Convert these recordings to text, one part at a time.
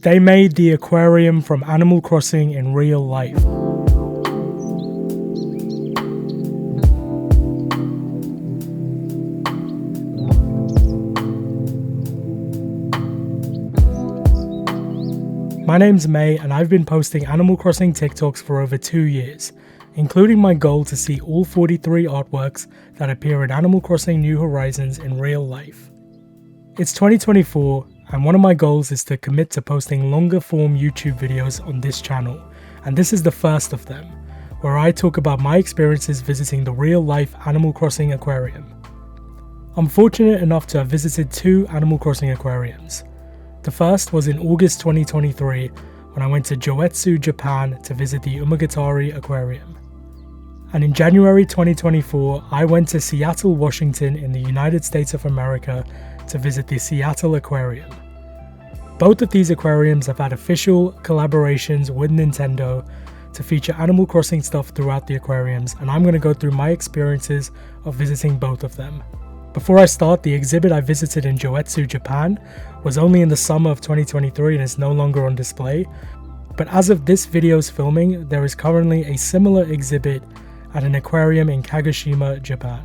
They made the aquarium from Animal Crossing in real life. My name's May and I've been posting Animal Crossing TikToks for over 2 years, including my goal to see all 43 artworks that appear in Animal Crossing New Horizons in real life. It's 2024 and one of my goals is to commit to posting longer form YouTube videos on this channel, and this is the first of them, where I talk about my experiences visiting the real life Animal Crossing aquarium. I'm fortunate enough to have visited 2 Animal Crossing aquariums. The first was in August 2023 when I went to Joetsu, Japan to visit the Umigatari Aquarium. And in January 2024, I went to Seattle, Washington in the United States of America to visit the Seattle Aquarium. Both of these aquariums have had official collaborations with Nintendo to feature Animal Crossing stuff throughout the aquariums, and I'm going to go through my experiences of visiting both of them. Before I start, the exhibit I visited in Joetsu, Japan was only in the summer of 2023 and is no longer on display, but as of this video's filming, there is currently a similar exhibit at an aquarium in Kagoshima, Japan.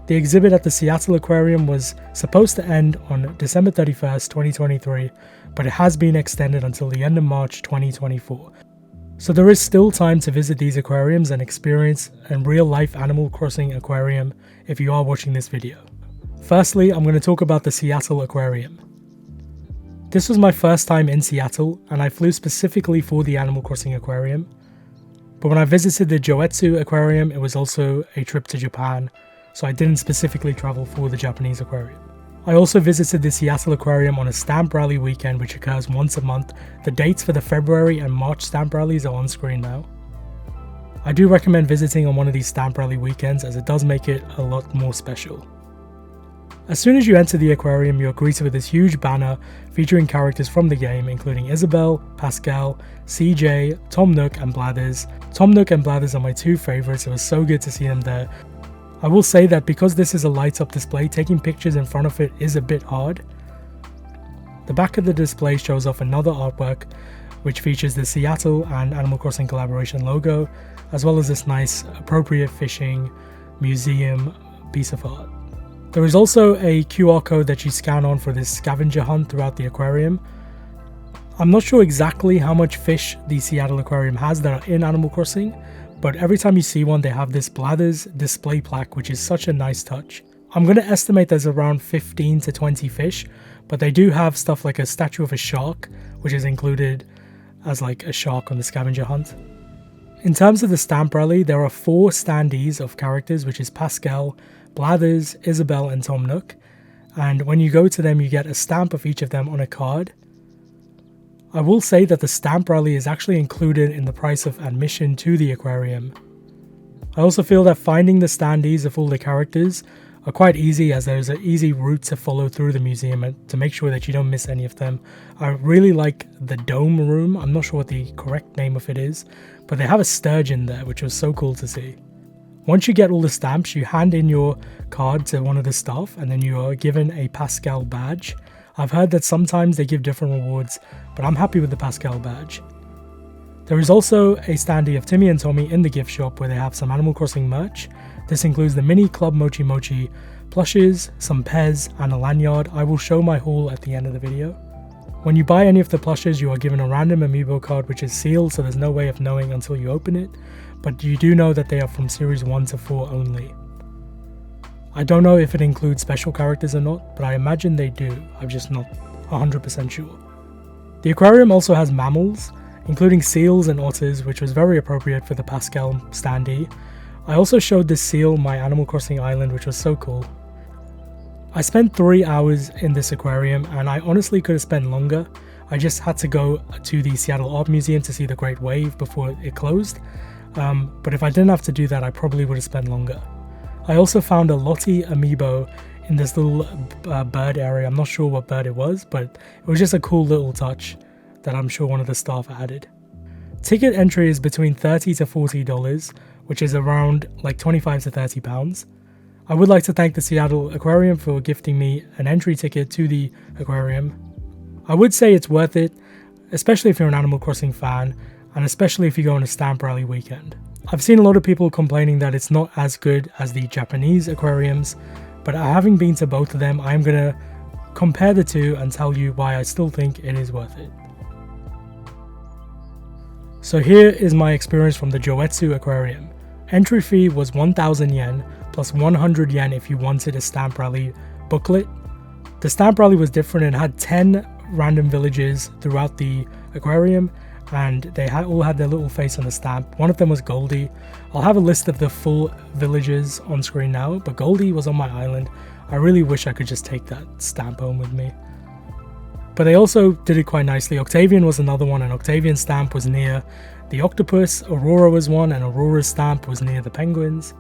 The exhibit at the Seattle Aquarium was supposed to end on December 31st, 2023, but it has been extended until the end of March 2024. So there is still time to visit these aquariums and experience a real-life Animal Crossing aquarium if you are watching this video. Firstly, I'm going to talk about the Seattle Aquarium. This was my first time in Seattle, and I flew specifically for the Animal Crossing aquarium. But when I visited the Joetsu Aquarium, it was also a trip to Japan, so I didn't specifically travel for the Japanese aquarium. I also visited the Seattle Aquarium on a stamp rally weekend, which occurs once a month. The dates for the February and March stamp rallies are on screen now. I do recommend visiting on one of these stamp rally weekends as it does make it a lot more special. As soon as you enter the aquarium, you're greeted with this huge banner featuring characters from the game, including Isabelle, Pascal, CJ, Tom Nook, and Blathers. Tom Nook and Blathers are my 2 favorites, it was so good to see them there. I will say that because this is a lights-up display, taking pictures in front of it is a bit hard. The back of the display shows off another artwork, which features the Seattle and Animal Crossing collaboration logo, as well as this nice appropriate fishing museum piece of art. There is also a QR code that you scan on for this scavenger hunt throughout the aquarium. I'm not sure exactly how much fish the Seattle Aquarium has that are in Animal Crossing, but every time you see one, they have this Blathers display plaque, which is such a nice touch. I'm going to estimate there's around 15 to 20 fish, but they do have stuff like a statue of a shark, which is included as like a shark on the scavenger hunt. In terms of the stamp rally, there are 4 standees of characters, which is Pascal, Blathers, Isabelle, and Tom Nook, and when you go to them, you get a stamp of each of them on a card. I will say that the stamp rally is actually included in the price of admission to the aquarium. I also feel that finding the standees of all the characters are quite easy, as there's an easy route to follow through the museum and to make sure that you don't miss any of them. I really like the dome room. I'm not sure what the correct name of it is, but they have a sturgeon there, which was so cool to see. Once you get all the stamps, you hand in your card to one of the staff and then you are given a Pascal badge. I've heard that sometimes they give different rewards, but I'm happy with the Pascal badge. There is also a standee of Timmy and Tommy in the gift shop where they have some Animal Crossing merch. This includes the mini Club Mochi Mochi plushes, some Pez, and a lanyard. I will show my haul at the end of the video. When you buy any of the plushes, you are given a random amiibo card which is sealed, so there's no way of knowing until you open it, but you do know that they are from Series 1 to 4 only. I don't know if it includes special characters or not, but I imagine they do. I'm just not 100% sure. The aquarium also has mammals, including seals and otters, which was very appropriate for the Pascal standee. I also showed this seal my Animal Crossing island, which was so cool. I spent 3 hours in this aquarium, and I honestly could have spent longer. I just had to go to the Seattle Art Museum to see the Great Wave before it closed. But if I didn't have to do that, I probably would have spent longer. I also found a Lottie amiibo in this little bird area. I'm not sure what bird it was, but it was just a cool little touch that I'm sure one of the staff added. Ticket entry is between $30 to $40, which is around like 25 to 30 pounds. I would like to thank the Seattle Aquarium for gifting me an entry ticket to the aquarium. I would say it's worth it, especially if you're an Animal Crossing fan, and especially if you go on a stamp rally weekend. I've seen a lot of people complaining that it's not as good as the Japanese aquariums, but having been to both of them, I'm gonna compare the two and tell you why I still think it is worth it. So here is my experience from the Joetsu Aquarium. Entry fee was 1,000 yen plus 100 yen if you wanted a stamp rally booklet. The stamp rally was different and had 10 random villages throughout the aquarium, and they all had their little face on the stamp. One of them was Goldie. I'll have a list of the full villages on screen now, but Goldie was on my island. I really wish I could just take that stamp home with me. But they also did it quite nicely. Octavian was another one, and Octavian's stamp was near the octopus. Aurora was one, and Aurora's stamp was near the penguins.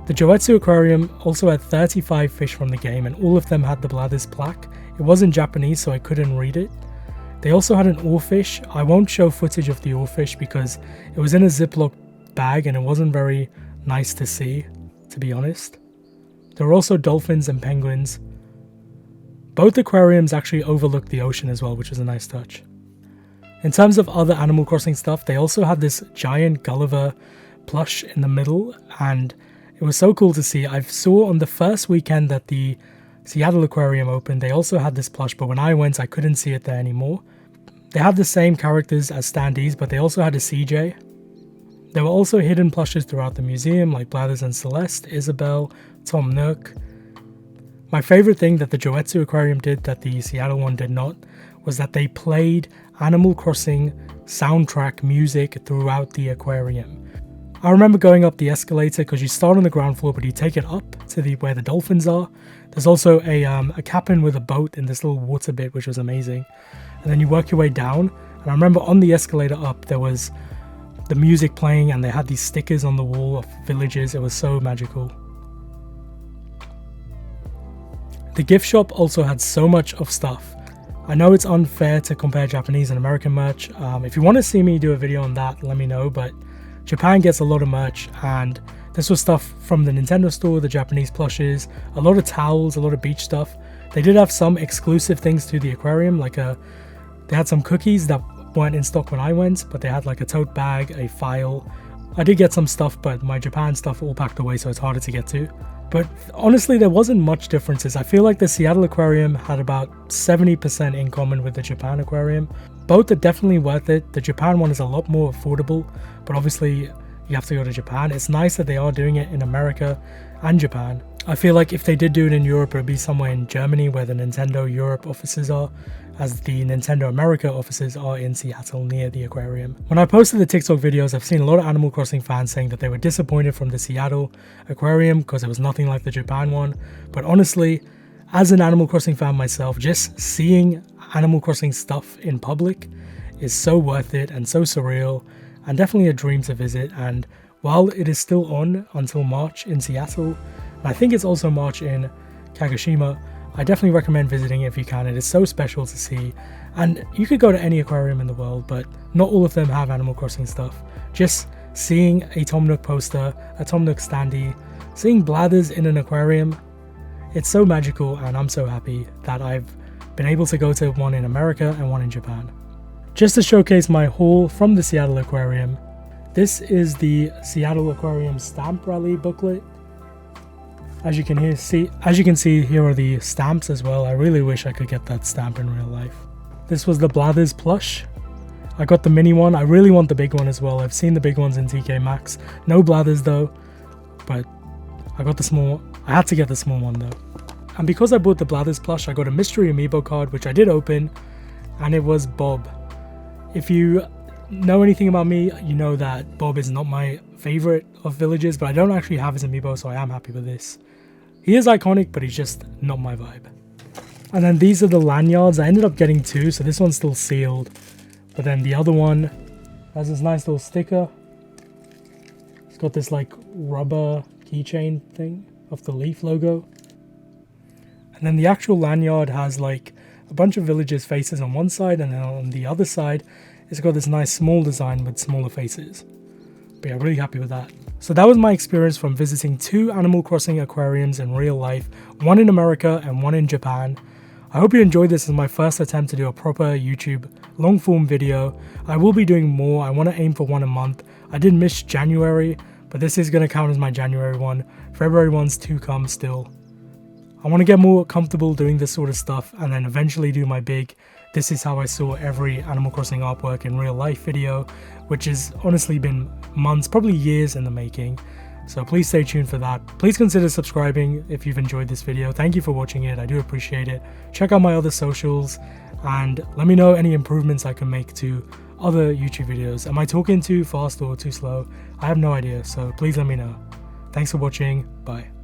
The Joetsu Aquarium also had 35 fish from the game, and all of them had the Blathers plaque. It was in Japanese, so I couldn't read it. They also had an oarfish. I won't show footage of the oarfish because it was in a Ziploc bag and it wasn't very nice to see, to be honest. There were also dolphins and penguins. Both aquariums actually overlooked the ocean as well, which was a nice touch. In terms of other Animal Crossing stuff, they also had this giant Gulliver plush in the middle, and it was so cool to see. I saw on the first weekend that the Seattle Aquarium opened, they also had this plush, but when I went, I couldn't see it there anymore. They had the same characters as standees, but they also had a CJ. There were also hidden plushes throughout the museum, like Blathers and Celeste, Isabelle, Tom Nook. My favorite thing that the Joetsu Aquarium did that the Seattle one did not was that they played Animal Crossing soundtrack music throughout the aquarium. I remember going up the escalator because you start on the ground floor, but you take it up to where the dolphins are. There's also a cabin with a boat in this little water bit, which was amazing. And then you work your way down. And I remember on the escalator up, there was the music playing, and they had these stickers on the wall of villages. It was so magical. The gift shop also had so much of stuff. I know it's unfair to compare Japanese and American merch. If you want to see me do a video on that, let me know. But Japan gets a lot of merch, and this was stuff from the Nintendo store, the Japanese plushes, a lot of towels, a lot of beach stuff. They did have some exclusive things to the aquarium, like they had some cookies that weren't in stock when I went, but they had like a tote bag, a file. I did get some stuff, but my Japan stuff all packed away, so it's harder to get to. But honestly, there wasn't much differences. I feel like the Seattle Aquarium had about 70% in common with the Japan Aquarium. Both are definitely worth it. The Japan one is a lot more affordable, but obviously you have to go to Japan. It's nice that they are doing it in America and Japan. I feel like if they did do it in Europe, it would be somewhere in Germany where the Nintendo Europe offices are, as the Nintendo America offices are in Seattle near the aquarium. When I posted the TikTok videos, I've seen a lot of Animal Crossing fans saying that they were disappointed from the Seattle Aquarium because it was nothing like the Japan one. But honestly, as an Animal Crossing fan myself, just seeing Animal Crossing stuff in public is so worth it and so surreal, and definitely a dream to visit. And while it is still on until March in Seattle, and I think it's also March in Kagoshima, I definitely recommend visiting it if you can. It is so special to see, and you could go to any aquarium in the world, but not all of them have Animal Crossing stuff. Just seeing a Tom Nook poster, a Tom Nook standee, seeing Blathers in an aquarium, it's so magical, and I'm so happy that I've been able to go to one in America and one in Japan. Just to showcase my haul from the Seattle Aquarium, this is the Seattle Aquarium Stamp Rally booklet. As you can see, here are the stamps as well. I really wish I could get that stamp in real life. This was the Blathers plush. I got the mini one. I really want the big one as well. I've seen the big ones in TK Maxx. No Blathers though, but I got the small. I had to get the small one though. And because I bought the Blathers plush, I got a mystery amiibo card, which I did open, and it was Bob. If you know anything about me, you know that Bob is not my favorite of villages, but I don't actually have his amiibo, so I am happy with this. He is iconic, but he's just not my vibe. And then these are the lanyards. I ended up getting two, so this one's still sealed. But then the other one has this nice little sticker. It's got this like rubber keychain thing of the Leaf logo. And then the actual lanyard has like a bunch of villages' faces on one side, and then on the other side, it's got this nice small design with smaller faces. But yeah, really happy with that. So that was my experience from visiting two Animal Crossing aquariums in real life, one in America and one in Japan. I hope you enjoyed this as my first attempt to do a proper YouTube long form video. I will be doing more. I want to aim for one a month. I did miss January, but this is going to count as my January one. February one's to come still. I want to get more comfortable doing this sort of stuff and then eventually do my big "this is how I saw every Animal Crossing artwork in real life" video, which has honestly been months, probably years in the making. So please stay tuned for that. Please consider subscribing if you've enjoyed this video. Thank you for watching it. I do appreciate it. Check out my other socials and let me know any improvements I can make to other YouTube videos. Am I talking too fast or too slow? I have no idea, so please let me know. Thanks for watching. Bye.